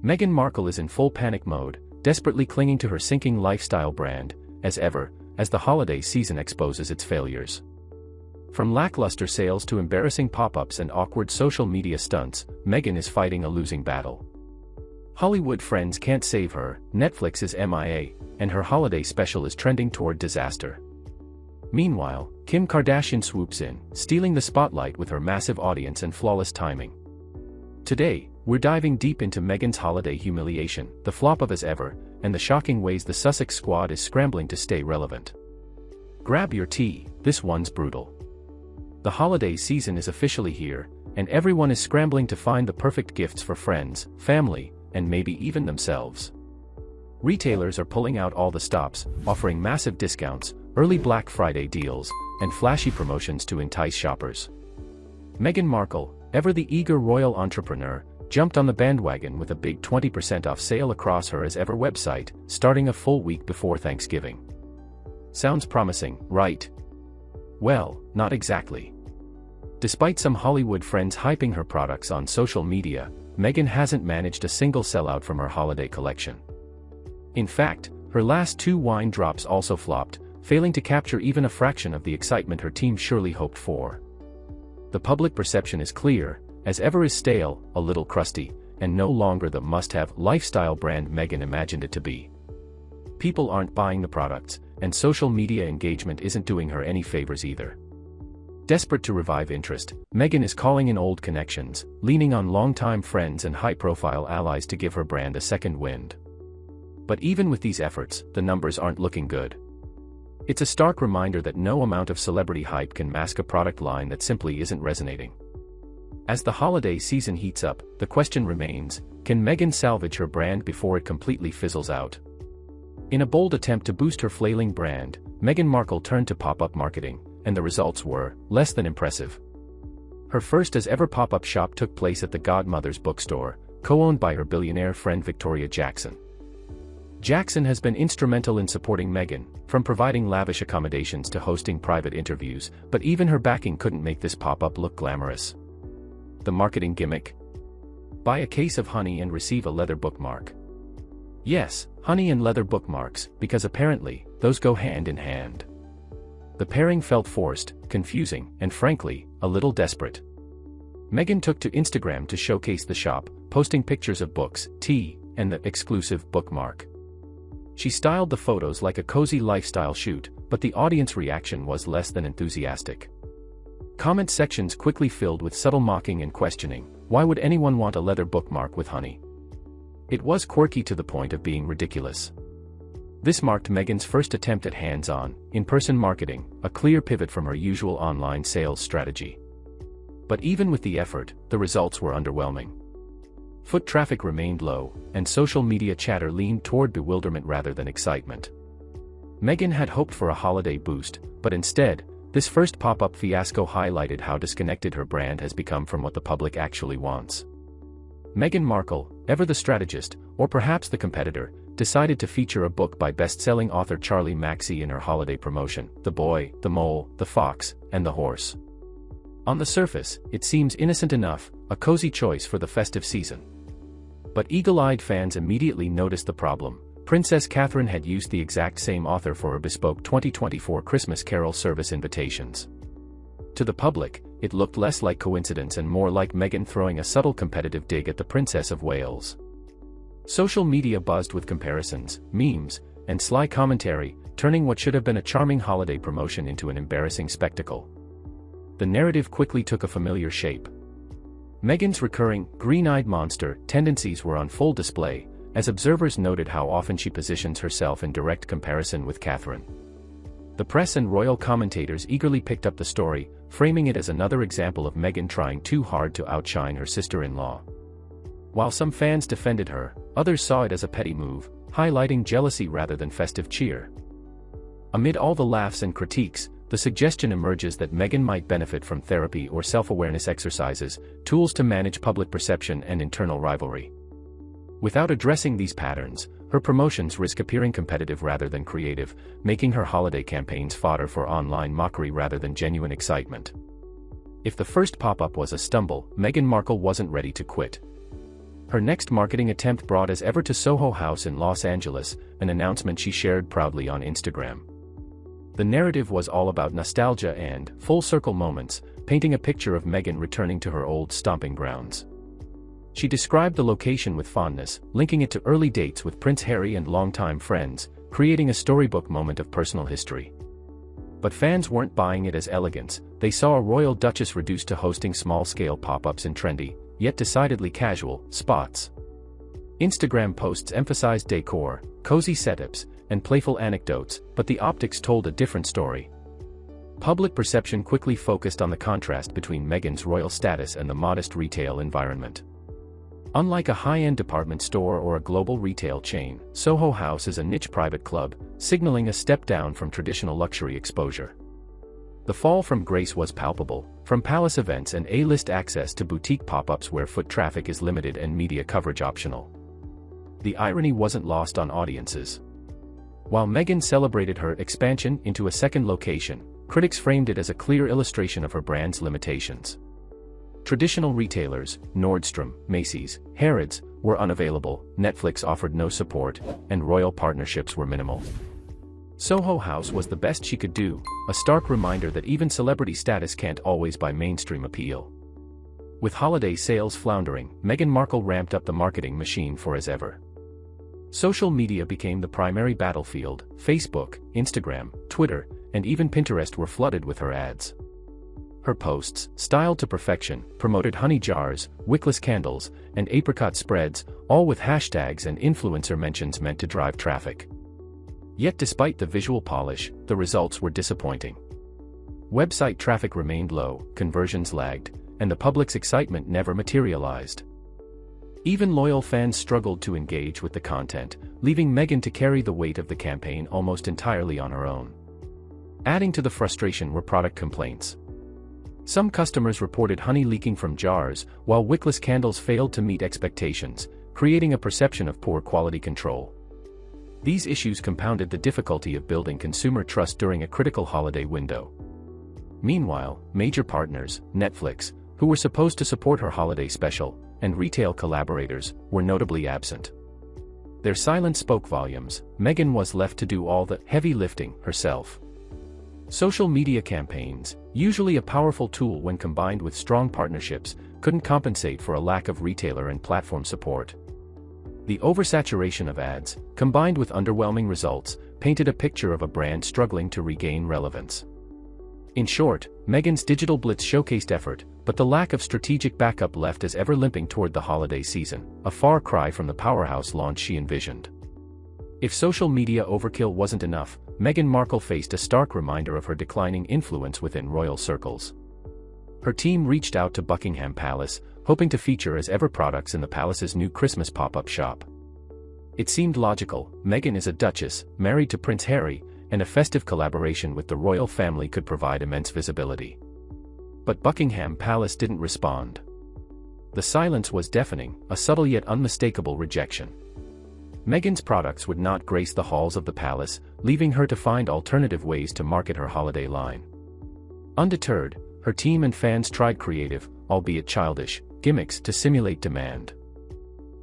Meghan Markle is in full panic mode, desperately clinging to her sinking lifestyle brand, as ever, as the holiday season exposes its failures. From lackluster sales to embarrassing pop-ups and awkward social media stunts, Meghan is fighting a losing battle. Hollywood friends can't save her, Netflix is MIA, and her holiday special is trending toward disaster. Meanwhile, Kim Kardashian swoops in, stealing the spotlight with her massive audience and flawless timing. Today, we're diving deep into Meghan's holiday humiliation, the flop of as ever, and the shocking ways the Sussex squad is scrambling to stay relevant. Grab your tea, this one's brutal. The holiday season is officially here, and everyone is scrambling to find the perfect gifts for friends, family, and maybe even themselves. Retailers are pulling out all the stops, offering massive discounts, early Black Friday deals, and flashy promotions to entice shoppers. Meghan Markle, ever the eager royal entrepreneur, jumped on the bandwagon with a big 20% off sale across her as ever website, starting a full week before Thanksgiving. Sounds promising, right? Well, not exactly. Despite some Hollywood friends hyping her products on social media, Meghan hasn't managed a single sellout from her holiday collection. In fact, her last 2 wine drops also flopped, failing to capture even a fraction of the excitement her team surely hoped for. The public perception is clear, as ever is stale, a little crusty, and no longer the must-have lifestyle brand Meghan imagined it to be. People aren't buying the products, and social media engagement isn't doing her any favors either. Desperate to revive interest, Meghan is calling in old connections, leaning on longtime friends and high-profile allies to give her brand a second wind. But even with these efforts, the numbers aren't looking good. It's a stark reminder that no amount of celebrity hype can mask a product line that simply isn't resonating. As the holiday season heats up, the question remains, can Meghan salvage her brand before it completely fizzles out? In a bold attempt to boost her flailing brand, Meghan Markle turned to pop-up marketing, and the results were less than impressive. Her first as ever pop-up shop took place at the Godmother's bookstore, co-owned by her billionaire friend Victoria Jackson. Jackson has been instrumental in supporting Meghan, from providing lavish accommodations to hosting private interviews, but even her backing couldn't make this pop-up look glamorous. The marketing gimmick? Buy a case of honey and receive a leather bookmark. Yes, honey and leather bookmarks, because apparently, those go hand in hand. The pairing felt forced, confusing, and frankly, a little desperate. Meghan took to Instagram to showcase the shop, posting pictures of books, tea, and the exclusive bookmark. She styled the photos like a cozy lifestyle shoot, but the audience reaction was less than enthusiastic. Comment sections quickly filled with subtle mocking and questioning. Why would anyone want a leather bookmark with honey? It was quirky to the point of being ridiculous. This marked Meghan's first attempt at hands-on, in-person marketing, a clear pivot from her usual online sales strategy. But even with the effort, the results were underwhelming. Foot traffic remained low, and social media chatter leaned toward bewilderment rather than excitement. Meghan had hoped for a holiday boost, but instead, this first pop-up fiasco highlighted how disconnected her brand has become from what the public actually wants. Meghan Markle, ever the strategist, or perhaps the competitor, decided to feature a book by best-selling author Charlie Mackesy in her holiday promotion, The Boy, the Mole, the Fox, and the Horse. On the surface, it seems innocent enough, a cozy choice for the festive season. But eagle-eyed fans immediately noticed the problem. Princess Catherine had used the exact same author for her bespoke 2024 Christmas Carol service invitations. To the public, it looked less like coincidence and more like Meghan throwing a subtle competitive dig at the Princess of Wales. Social media buzzed with comparisons, memes, and sly commentary, turning what should have been a charming holiday promotion into an embarrassing spectacle. The narrative quickly took a familiar shape. Meghan's recurring, green-eyed monster tendencies were on full display, as observers noted how often she positions herself in direct comparison with Catherine. The press and royal commentators eagerly picked up the story, framing it as another example of Meghan trying too hard to outshine her sister-in-law. While some fans defended her, others saw it as a petty move, highlighting jealousy rather than festive cheer. Amid all the laughs and critiques, the suggestion emerges that Meghan might benefit from therapy or self-awareness exercises, tools to manage public perception and internal rivalry. Without addressing these patterns, her promotions risk appearing competitive rather than creative, making her holiday campaigns fodder for online mockery rather than genuine excitement. If the first pop-up was a stumble, Meghan Markle wasn't ready to quit. Her next marketing attempt brought as ever to Soho House in Los Angeles, an announcement she shared proudly on Instagram. The narrative was all about nostalgia and full-circle moments, painting a picture of Meghan returning to her old stomping grounds. She described the location with fondness, linking it to early dates with Prince Harry and longtime friends, creating a storybook moment of personal history. But fans weren't buying it as elegance. They saw a royal duchess reduced to hosting small-scale pop-ups in trendy, yet decidedly casual, spots. Instagram posts emphasized decor, cozy setups, and playful anecdotes, but the optics told a different story. Public perception quickly focused on the contrast between Meghan's royal status and the modest retail environment. Unlike a high-end department store or a global retail chain, Soho House is a niche private club, signaling a step down from traditional luxury exposure. The fall from grace was palpable, from palace events and A-list access to boutique pop-ups where foot traffic is limited and media coverage optional. The irony wasn't lost on audiences. While Meghan celebrated her expansion into a second location, critics framed it as a clear illustration of her brand's limitations. Traditional retailers, Nordstrom, Macy's, Harrods, were unavailable, Netflix offered no support, and royal partnerships were minimal. Soho House was the best she could do, a stark reminder that even celebrity status can't always buy mainstream appeal. With holiday sales floundering, Meghan Markle ramped up the marketing machine for as ever. Social media became the primary battlefield. Facebook, Instagram, Twitter, and even Pinterest were flooded with her ads. Her posts, styled to perfection, promoted honey jars, wickless candles, and apricot spreads, all with hashtags and influencer mentions meant to drive traffic. Yet despite the visual polish, the results were disappointing. Website traffic remained low, conversions lagged, and the public's excitement never materialized. Even loyal fans struggled to engage with the content, leaving Meghan to carry the weight of the campaign almost entirely on her own. Adding to the frustration were product complaints. Some customers reported honey leaking from jars, while wickless candles failed to meet expectations, creating a perception of poor quality control. These issues compounded the difficulty of building consumer trust during a critical holiday window. Meanwhile, major partners, Netflix, who were supposed to support her holiday special, and retail collaborators, were notably absent. Their silence spoke volumes. Meghan was left to do all the heavy lifting herself. Social media campaigns, usually a powerful tool when combined with strong partnerships, couldn't compensate for a lack of retailer and platform support. The oversaturation of ads, combined with underwhelming results, painted a picture of a brand struggling to regain relevance. In short, Meghan's digital blitz showcased effort, but the lack of strategic backup left as ever limping toward the holiday season, a far cry from the powerhouse launch she envisioned. If social media overkill wasn't enough, Meghan Markle faced a stark reminder of her declining influence within royal circles. Her team reached out to Buckingham Palace, hoping to feature as ever products in the palace's new Christmas pop-up shop. It seemed logical. Meghan is a duchess, married to Prince Harry, and a festive collaboration with the royal family could provide immense visibility. But Buckingham Palace didn't respond. The silence was deafening, a subtle yet unmistakable rejection. Meghan's products would not grace the halls of the palace, leaving her to find alternative ways to market her holiday line. Undeterred, her team and fans tried creative, albeit childish, gimmicks to simulate demand.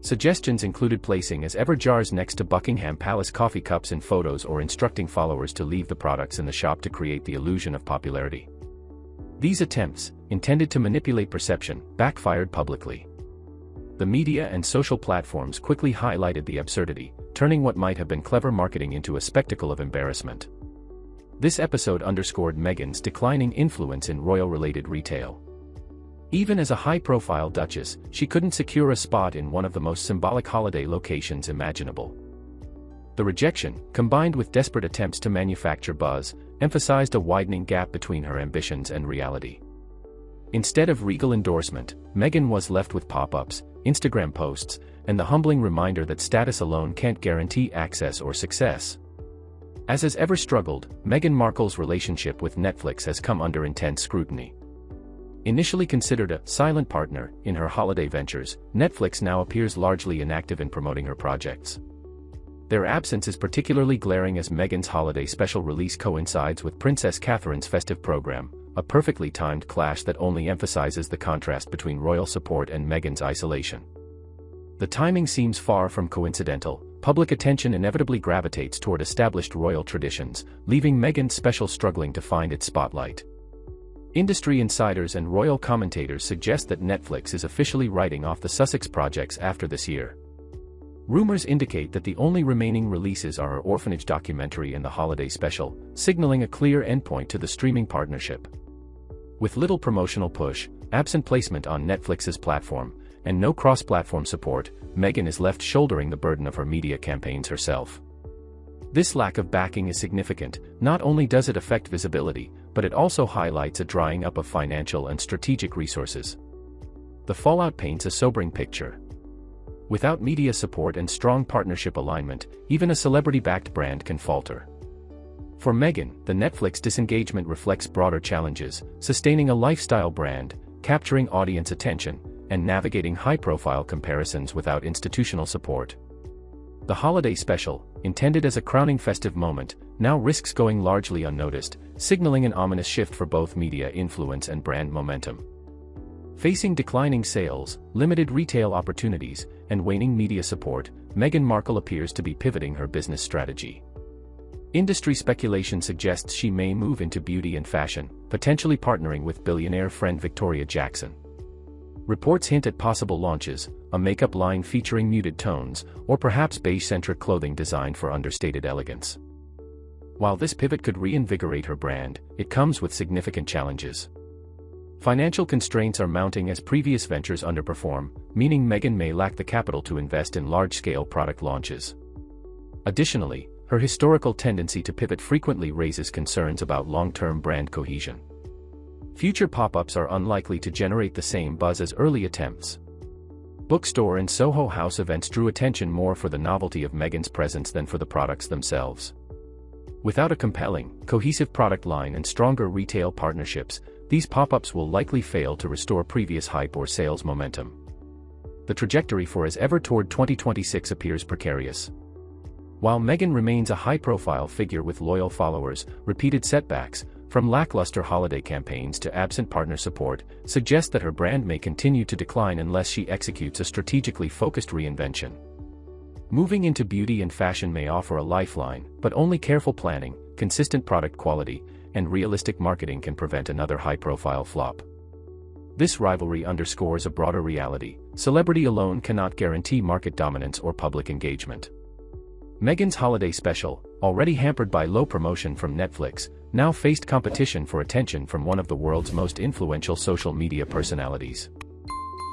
Suggestions included placing as ever jars next to Buckingham Palace coffee cups in photos or instructing followers to leave the products in the shop to create the illusion of popularity. These attempts, intended to manipulate perception, backfired publicly. The media and social platforms quickly highlighted the absurdity, turning what might have been clever marketing into a spectacle of embarrassment. This episode underscored Meghan's declining influence in royal-related retail. Even as a high-profile duchess, she couldn't secure a spot in one of the most symbolic holiday locations imaginable. The rejection, combined with desperate attempts to manufacture buzz, emphasized a widening gap between her ambitions and reality. Instead of regal endorsement, Meghan was left with pop-ups, Instagram posts, and the humbling reminder that status alone can't guarantee access or success. As has ever struggled, Meghan Markle's relationship with Netflix has come under intense scrutiny. Initially considered a silent partner in her holiday ventures, Netflix now appears largely inactive in promoting her projects. Their absence is particularly glaring as Meghan's holiday special release coincides with Princess Catherine's festive program, a perfectly timed clash that only emphasizes the contrast between royal support and Meghan's isolation. The timing seems far from coincidental. Public attention inevitably gravitates toward established royal traditions, leaving Meghan's special struggling to find its spotlight. Industry insiders and royal commentators suggest that Netflix is officially writing off the Sussex projects after this year. Rumors indicate that the only remaining releases are her orphanage documentary and the holiday special, signaling a clear endpoint to the streaming partnership. With little promotional push, absent placement on Netflix's platform, and no cross-platform support, Meghan is left shouldering the burden of her media campaigns herself. This lack of backing is significant. Not only does it affect visibility, but it also highlights a drying up of financial and strategic resources. The fallout paints a sobering picture. Without media support and strong partnership alignment, even a celebrity-backed brand can falter. For Meghan, the Netflix disengagement reflects broader challenges: sustaining a lifestyle brand, capturing audience attention, and navigating high-profile comparisons without institutional support. The holiday special, intended as a crowning festive moment, now risks going largely unnoticed, signaling an ominous shift for both media influence and brand momentum. Facing declining sales, limited retail opportunities, and waning media support, Meghan Markle appears to be pivoting her business strategy. Industry speculation suggests she may move into beauty and fashion, potentially partnering with billionaire friend Victoria Jackson. Reports hint at possible launches: a makeup line featuring muted tones, or perhaps beige-centric clothing designed for understated elegance. While this pivot could reinvigorate her brand, it comes with significant challenges. Financial constraints are mounting as previous ventures underperform, meaning Meghan may lack the capital to invest in large-scale product launches. Additionally, her historical tendency to pivot frequently raises concerns about long-term brand cohesion. Future pop-ups are unlikely to generate the same buzz as early attempts. Bookstore and Soho House events drew attention more for the novelty of Meghan's presence than for the products themselves. Without a compelling, cohesive product line and stronger retail partnerships, these pop-ups will likely fail to restore previous hype or sales momentum. The trajectory for As Ever toward 2026 appears precarious. While Meghan remains a high-profile figure with loyal followers, repeated setbacks, from lackluster holiday campaigns to absent partner support, suggest that her brand may continue to decline unless she executes a strategically focused reinvention. Moving into beauty and fashion may offer a lifeline, but only careful planning, consistent product quality, and realistic marketing can prevent another high-profile flop. This rivalry underscores a broader reality: celebrity alone cannot guarantee market dominance or public engagement. Meghan's holiday special, already hampered by low promotion from Netflix, now faced competition for attention from one of the world's most influential social media personalities.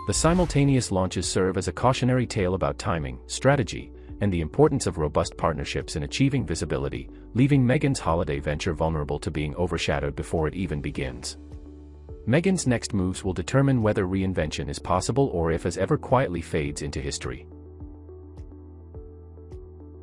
The simultaneous launches serve as a cautionary tale about timing, strategy, and the importance of robust partnerships in achieving visibility, leaving Meghan's holiday venture vulnerable to being overshadowed before it even begins. Meghan's next moves will determine whether reinvention is possible or if As Ever quietly fades into history.